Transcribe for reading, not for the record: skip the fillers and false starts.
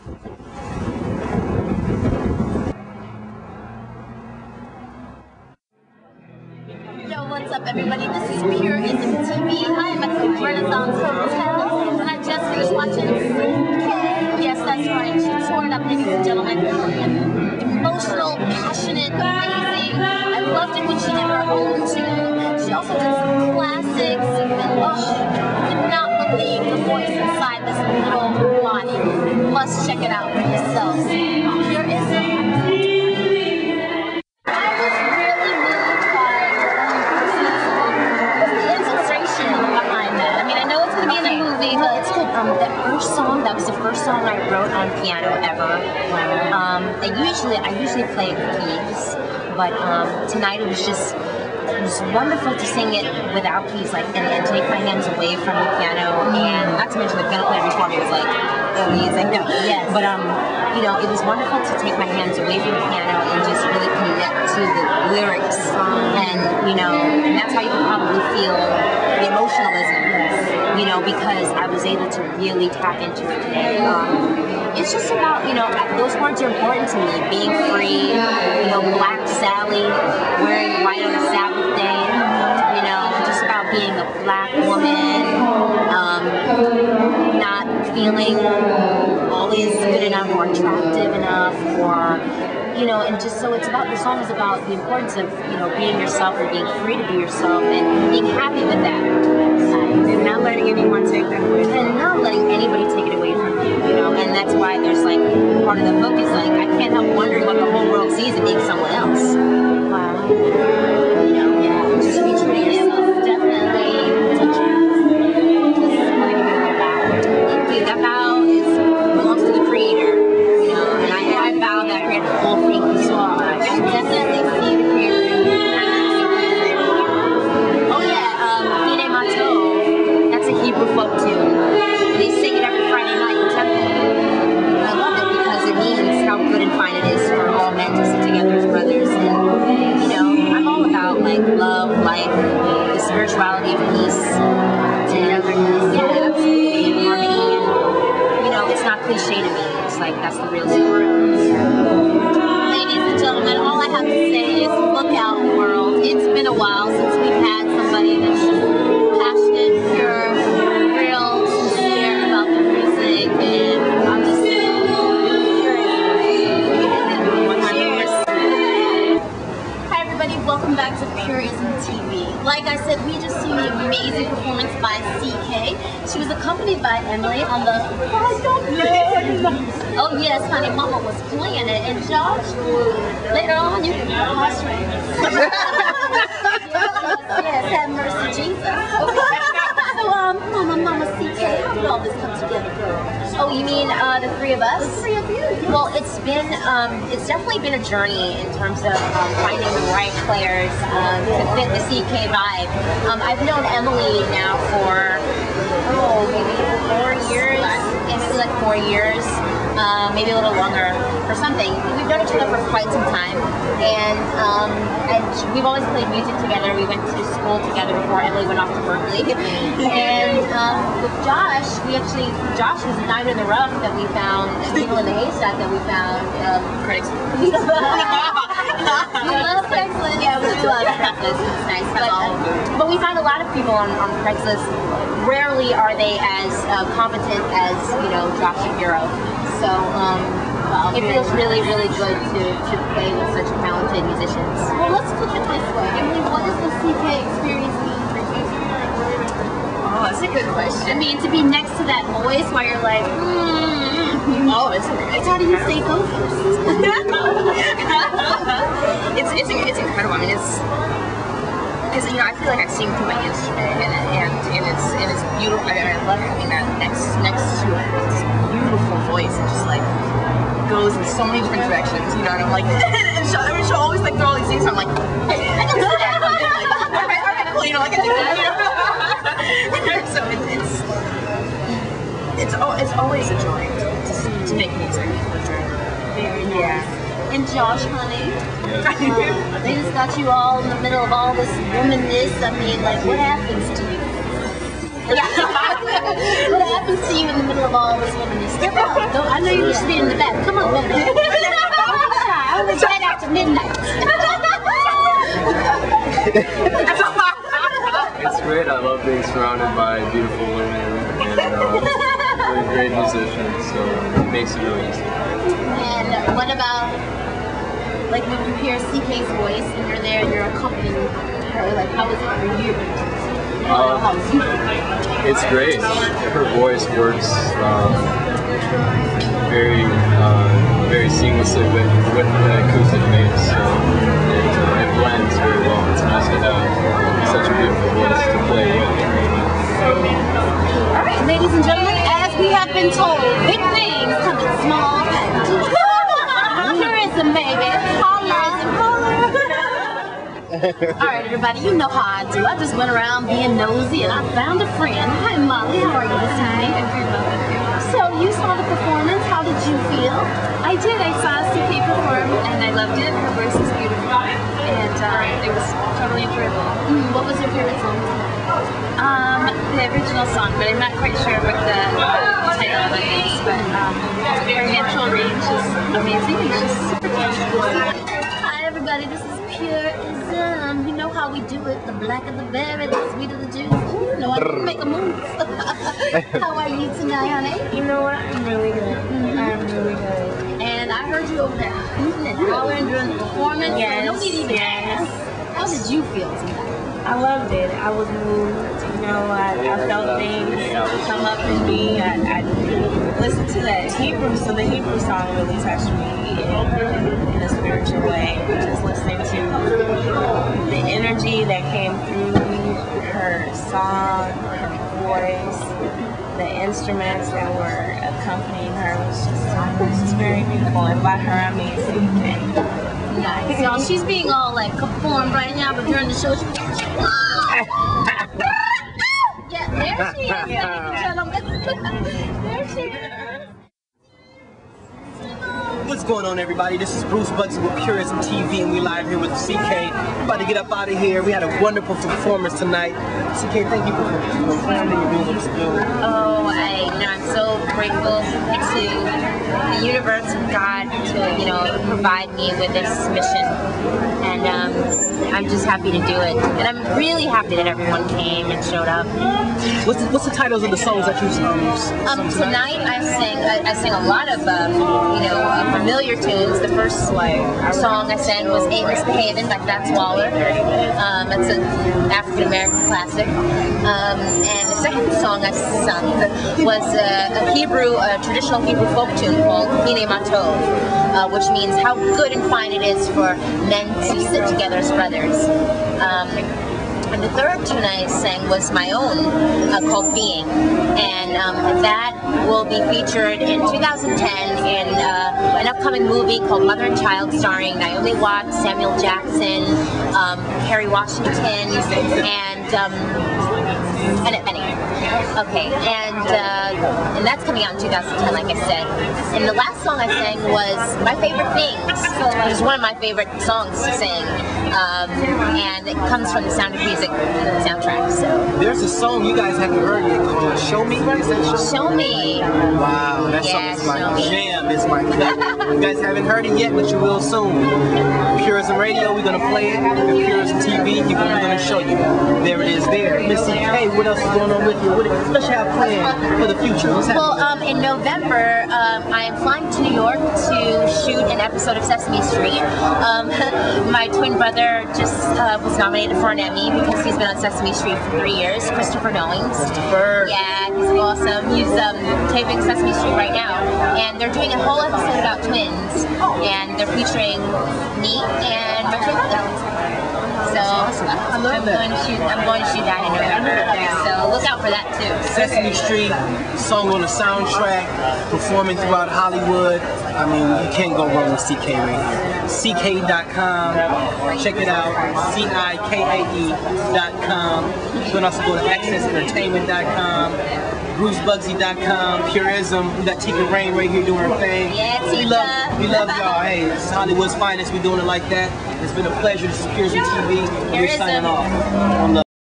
Yo, what's up everybody? This is Pure Izm TV. I am at the Renaissance Hotel and I just finished watching Cikae. Yes, that's right. She tore it up, ladies and gentlemen. Emotional, passionate, amazing. I loved it when she did her own tune. She also did some classics. Did not believe the voice inside this little body. You must check it out for yourselves. Pure Izm. That was the first song I wrote on piano ever. I usually play it with keys, but tonight it was wonderful to sing it without keys, like and take my hands away from the piano, and not to mention the piano player before me was like amazing. No, yes. But you know, it was wonderful to take my hands away from the piano and just really connect to the lyrics, and you know, and that's how you can probably feel the emotionalism. You know, because I was able to really tap into it today. It's just about, you know, those words are important to me. Being free, you know, Black Sally, wearing white on a Sabbath day, you know, just about being a Black woman, not feeling always good enough or attractive enough, or, you know, and just so it's about, the song is about the importance of, you know, being yourself and being free to be yourself and being happy with that. And not letting anyone take that away from you. And not letting anybody take it away from you, you know, and that's why there's like, part of the book is like, I can't help wondering what the whole world sees in being someone else. Wow. You know, yeah, just be true to yourself. Definitely. That vow belongs to the Creator, you know, and I vow that I created the whole thing you saw. I definitely see the Creator. Oh yeah, that's a Hebrew folk tune. They sing it every Friday night in temple. I love it because it means how good and fine it is for all men to sit together as brothers. And you know, I'm all about like love, life, the spirituality of peace, togetherness, yeah, absolutely, harmony. And you know, it's not cliche to me. It's like that's the real story. Ladies and gentlemen, all I have to say is look out, world. It's been a while since we've had somebody that's passionate, pure, real, sincere about the music, and I'm just Hi everybody, welcome back to Pure Izm TV. Like I said, we just seen the amazing performance by Cikae. She was accompanied by Emily on the Oh yes, honey, Mama was playing it, and Josh, later on you can prostrate. Yes, have mercy, Jesus. Okay. So, Mama Cikae, how did all this come together, girl? Oh, you mean the three of us? The three of you. Yeah. Well, it's definitely been a journey in terms of finding the right players to fit the Cikae vibe. I've known Emily now for maybe 4 years. Yeah, maybe like 4 years. Maybe a little longer or something. We've known each other for quite some time, and we've always played music together. We went to school together before Emily went off to Berkeley. And with Josh, Josh was a diamond in the rough that we found, a needle in the haystack that we found. Craigslist. We love Craigslist. Yeah, we do love Craigslist. It's nice. But we find a lot of people on Craigslist. Rarely are they as competent as, you know, Josh Shapiro. So it feels really, really good to play with such talented musicians. Well, let's put it this way. Emily, what does the Cikae experience mean for you? Oh, that's a good question. I mean, to be next to that voice while you're like, Oh, it's great. How do you say go first? It's incredible. I mean, it's because, you know, I feel like I sing through my instrument, and it's beautiful. I mean, I love having that next to it. It's a beautiful voice, and just like goes in so many different directions, you know. And I'm like, and she'll always like throw all these things. So I'm like, hey, I can do that. Okay, cool, you know, I can do that. You know? So it's always a joy to make music. Very nice. And Josh, honey, they just got you all in the middle of all this womanness. I mean, like, what happens to you? What happens to you in the middle of all this womanness? I know you're You should be in the back. Come on, baby. I was right after midnight. It's great. I love being surrounded by beautiful women and really great musicians, so it makes it really easy. And what about, like, when you hear Cikae's voice and you're there and you're accompanying her, like, how is it for you? It's great. Her voice works very seamlessly with the acoustic bass, so it blends very well. It's nice to have such a beautiful voice to play with. All right, ladies and gentlemen, as we have been told, big things come in small packages. Tourism, baby. Alright, everybody, you know how I do. I just went around being nosy and I found a friend. Hi, Molly. How are you this evening? So, you saw the performance. How did you feel? I did. I saw Cikae perform and I loved it. Her voice is beautiful. And it was totally enjoyable. What was your favorite song? The original song, but I'm not quite sure what the title of it is. But her natural range is amazing and she's super talented. Hi, everybody. This is Pure Izm. You know how we do it. The blacker the berry, the sweeter the juice. You know I can make a move. How are you tonight, honey? You know what? I'm really good. I'm really good. And I heard you over there hooting and hollering during the performance. Yes. So no need even ask. How did you feel tonight? I loved it. I was moved. You know, I felt things come up in me. I listened to that Hebrew, so the Hebrew song really touched me in a spiritual way. Just listening to the energy that came through her song, her voice, the instruments that were accompanying her was just very beautiful. And by her, I mean Cikae. Nice. Y'all, she's being all like conformed right now, but during the show, she yeah, there she is, ladies and gentlemen. There she is. What's going on, everybody? This is Bruce Bugzy with Pure Izm TV, and we live here with Cikae. We're about to get up out of here. We had a wonderful performance tonight. Cikae, thank you for performing and doing what you're doing. Oh, I'm so grateful to the universe and God to, provide me with this mission. And I'm just happy to do it. And I'm really happy that everyone came and showed up. What's the titles of the songs that you sung tonight? I sang a lot of familiar tunes. The first song I sang was Ain't Misbehavin' by Fats Waller. It's an African American classic. And the second song I sung was a traditional Hebrew folk tune called Hine Matov, which means how good and fine it is for men to sit together as brothers. And the third tune I sang was my own, called Being. And that will be featured in 2010 in an upcoming movie called Mother and Child, starring Naomi Watts, Samuel Jackson, Kerry Washington, and Annette Bening. Okay, and that's coming out in 2010, like I said. And the last song I sang was My Favorite Things. It was one of my favorite songs to sing. And it comes from the Sound of Music soundtrack. So there's a song you guys haven't heard yet called Show Me. Is that Show Me? Wow, that song is my jam. It's my favorite. You guys haven't heard it yet, but you will soon. Pure Izm Radio, we're gonna play it. And Pure Izm TV, we're gonna show you. There it is. There, Miss Cikae, what else is going on with you? What does you have planned for the future? What's happening? Well, in November, I am flying to New York to shoot an episode of Sesame Street. My twin brother just was nominated for an Emmy because he's been on Sesame Street for 3 years. Christopher Knowings. Christopher. Yeah, he's awesome. He's taping Sesame Street right now, and they're doing a whole episode about twins, and they're featuring me and my twin brother. So I'm going to shoot that in November. So look out for that too. Sesame Street, song on the soundtrack, performing throughout Hollywood. I mean, you can't go wrong with Cikae right here. Cikae.com. Check it out. Cikae.com. You can also go to accessentertainment.com. BruceBugzy.com, Pure Izm. We got Tika Rainn right here doing her thing. Yeah, we love y'all. Hey, this is Hollywood's finest. We doing it like that. It's been a pleasure. This is Pure Izm TV. We're signing off.